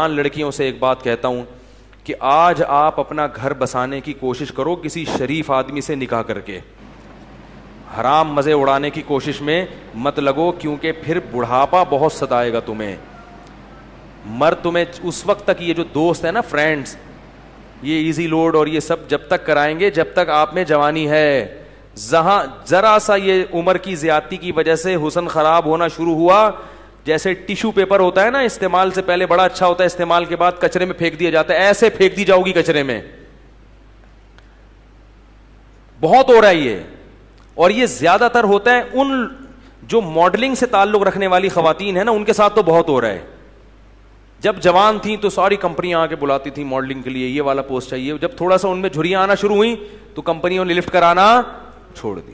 لڑکیوں سے ایک بات کہتا ہوں کہ آج آپ اپنا گھر بسانے کی کوشش کرو کسی شریف آدمی سے نکاح کر کے، حرام مزے اڑانے کی کوشش میں مت لگو، کیونکہ پھر بڑھاپا بہت ستائے گا تمہیں۔ مرد تمہیں اس وقت تک، یہ جو دوست ہے نا، فرینڈز، یہ ایزی لوڈ اور یہ سب جب تک کرائیں گے جب تک آپ میں جوانی ہے۔ جہاں ذرا سا یہ عمر کی زیادتی کی وجہ سے حسن خراب ہونا شروع ہوا، جیسے ٹیشو پیپر ہوتا ہے نا، استعمال سے پہلے بڑا اچھا ہوتا ہے، استعمال کے بعد کچرے میں پھینک دیا جاتا ہے، ایسے پھینک دی جاؤ گی کچرے میں۔ بہت ہو رہا ہے یہ، اور یہ زیادہ تر ہوتا ہے ان جو ماڈلنگ سے تعلق رکھنے والی خواتین ہیں نا، ان کے ساتھ تو بہت ہو رہا ہے۔ جب جوان تھیں تو ساری کمپنیاں آ کے بلاتی تھیں ماڈلنگ کے لیے، یہ والا پوسٹ چاہیے۔ جب تھوڑا سا ان میں جھریاں آنا شروع ہوئیں تو کمپنیوں نے لفٹ کرانا چھوڑ دی۔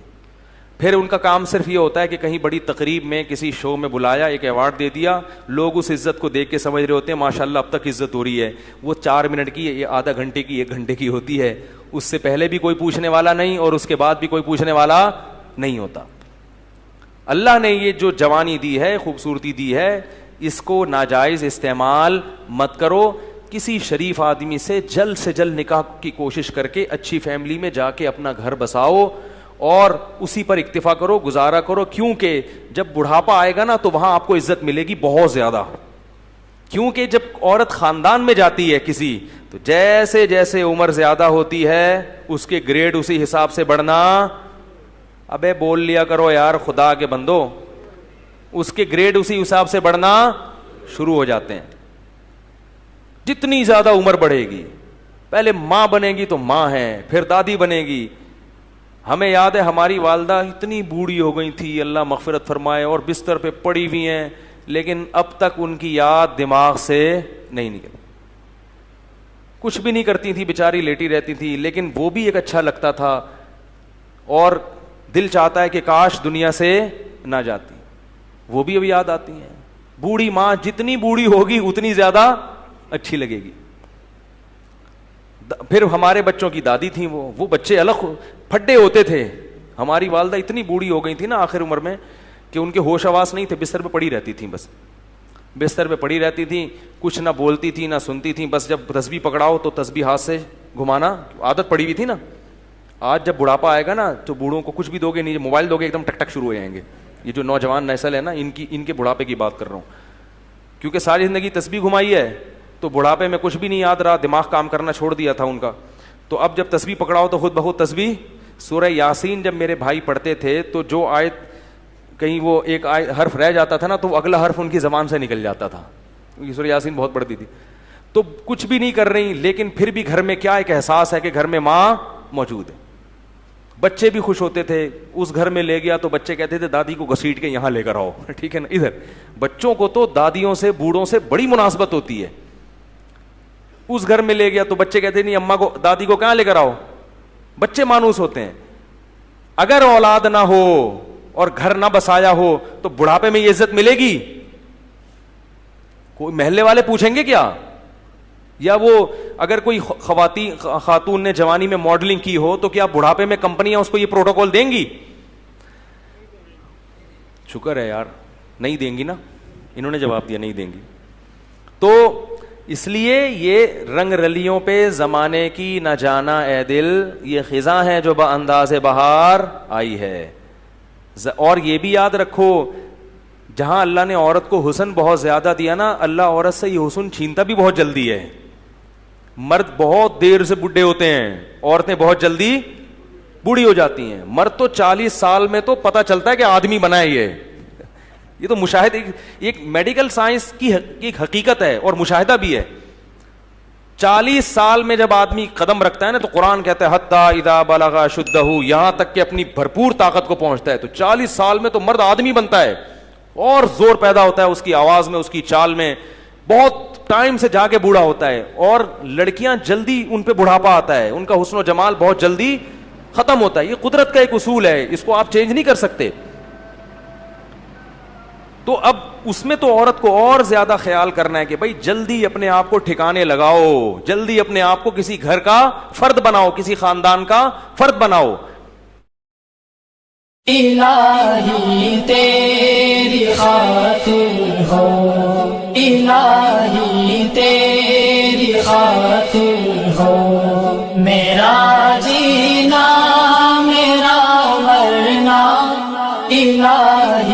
پھر ان کا کام صرف یہ ہوتا ہے کہ کہیں بڑی تقریب میں کسی شو میں بلایا، ایک ایوارڈ دے دیا، لوگ اس عزت کو دیکھ کے سمجھ رہے ہوتے ہیں ماشاءاللہ اب تک عزت ہو رہی ہے۔ وہ 4 منٹ کی، یہ آدھا گھنٹے کی، 1 گھنٹے کی ہوتی ہے، اس سے پہلے بھی کوئی پوچھنے والا نہیں اور اس کے بعد بھی کوئی پوچھنے والا نہیں ہوتا۔ اللہ نے یہ جو جوانی دی ہے، خوبصورتی دی ہے، اس کو ناجائز استعمال مت کرو۔ کسی شریف آدمی سے جلد نکاح کی کوشش کر کے اچھی فیملی میں جا کے اپنا گھر بساؤ اور اسی پر اکتفا کرو، گزارا کرو، کیونکہ جب بڑھاپا آئے گا نا تو وہاں آپ کو عزت ملے گی بہت زیادہ۔ کیونکہ جب عورت خاندان میں جاتی ہے کسی، تو جیسے جیسے عمر زیادہ ہوتی ہے اس کے گریڈ اسی حساب سے بڑھنا۔ ابے بول لیا کرو یار خدا کے بندو، اس کے گریڈ اسی حساب سے بڑھنا شروع ہو جاتے ہیں۔ جتنی زیادہ عمر بڑھے گی، پہلے ماں بنے گی تو ماں ہے، پھر دادی بنے گی۔ ہمیں یاد ہے ہماری والدہ اتنی بوڑھی ہو گئی تھی، اللہ مغفرت فرمائے، اور بستر پہ پڑی ہوئی ہیں، لیکن اب تک ان کی یاد دماغ سے نہیں نکلی۔ کچھ بھی نہیں کرتی تھی بیچاری، لیٹی رہتی تھی، لیکن وہ بھی ایک اچھا لگتا تھا، اور دل چاہتا ہے کہ کاش دنیا سے نہ جاتی۔ وہ بھی اب یاد آتی ہیں۔ بوڑھی ماں جتنی بوڑھی ہوگی اتنی زیادہ اچھی لگے گی۔ پھر ہمارے بچوں کی دادی تھیں، وہ بچے الگ پھڈے ہوتے تھے۔ ہماری والدہ اتنی بوڑھی ہو گئی تھی نا آخر عمر میں کہ ان کے ہوش آواز نہیں تھے، بستر پہ پڑی رہتی تھیں، بس بستر پہ پڑی رہتی تھیں، کچھ نہ بولتی تھی نہ سنتی تھیں، بس جب تسبیح پکڑاؤ تو تسبیح ہاتھ سے گھمانا، عادت پڑی ہوئی تھی نا۔ آج جب بڑھاپا آئے گا نا تو بوڑھوں کو کچھ بھی دو گے نہیں، موبائل دو گے ایک دم ٹک ٹک شروع ہو جائیں گے۔ یہ جو نوجوان نسل ہے نا، ان کے بڑھاپے کی بات کر رہا ہوں، کیونکہ ساری زندگی تسبیح گھمائی ہے، تو بڑھاپے میں کچھ بھی نہیں یاد رہا، دماغ کام کرنا چھوڑ دیا تھا ان کا۔ تو اب جب تسبیح پکڑاؤ تو خود بخود تسبیح۔ سورہ یاسین جب میرے بھائی پڑھتے تھے تو جو آیت کہیں وہ ایک حرف رہ جاتا تھا نا تو اگلا حرف ان کی زبان سے نکل جاتا تھا، کیونکہ سورہ یاسین بہت پڑھتی تھی۔ تو کچھ بھی نہیں کر رہی، لیکن پھر بھی گھر میں کیا ایک احساس ہے کہ گھر میں ماں موجود ہے۔ بچے بھی خوش ہوتے تھے، اس گھر میں لے گیا تو بچے کہتے تھے دادی کو گھسیٹ کے یہاں لے کر آؤ، ٹھیک ہے نا۔ ادھر بچوں کو تو دادیوں سے، بوڑھوں سے بڑی مناسبت ہوتی ہے۔ اس گھر میں لے گیا تو بچے کہتے نہیں اماں کو، دادی کو کہاں لے کر آؤ۔ بچے مانوس ہوتے ہیں۔ اگر اولاد نہ ہو اور گھر نہ بسایا ہو تو بڑھاپے میں یہ عزت ملے گی؟ کوئی محلے والے پوچھیں گے کیا؟ یا وہ اگر کوئی خاتون نے جوانی میں ماڈلنگ کی ہو تو کیا بڑھاپے میں کمپنیاں اس کو یہ پروٹوکول دیں گی؟ شکر ہے یار، نہیں دیں گی نا، انہوں نے جواب دیا نہیں دیں گی۔ تو اس لیے یہ رنگ رلیوں پہ زمانے کی نہ جانا اے دل، یہ خزاں ہے جو بانداز بہار آئی ہے۔ اور یہ بھی یاد رکھو، جہاں اللہ نے عورت کو حسن بہت زیادہ دیا نا، اللہ عورت سے یہ حسن چھینتا بھی بہت جلدی ہے۔ مرد بہت دیر سے بڈھے ہوتے ہیں، عورتیں بہت جلدی بوڑھی ہو جاتی ہیں۔ مرد تو 40 سال میں تو پتہ چلتا ہے کہ آدمی بنا ہے یہ تو مشاہدہ، ایک میڈیکل سائنس کی ایک حقیقت ہے اور مشاہدہ بھی ہے۔ 40 سال میں جب آدمی قدم رکھتا ہے نا تو قرآن کہتا ہے حتی اذا بلغ اشدہ، یہاں تک کہ اپنی بھرپور طاقت کو پہنچتا ہے۔ تو 40 سال میں تو مرد آدمی بنتا ہے اور زور پیدا ہوتا ہے اس کی آواز میں، اس کی چال میں، بہت ٹائم سے جا کے بوڑھا ہوتا ہے۔ اور لڑکیاں جلدی ان پہ بڑھاپا آتا ہے، ان کا حسن و جمال بہت جلدی ختم ہوتا ہے۔ یہ قدرت کا ایک اصول ہے، اس کو آپ چینج نہیں کر سکتے۔ تو اب اس میں تو عورت کو اور زیادہ خیال کرنا ہے کہ بھائی جلدی اپنے آپ کو ٹھکانے لگاؤ، جلدی اپنے آپ کو کسی گھر کا فرد بناؤ، کسی خاندان کا فرد بناؤ۔ الہی تیری خاطر ہو، الہی تیری خاطر ہو، میرا جینا میرا مرنا الہی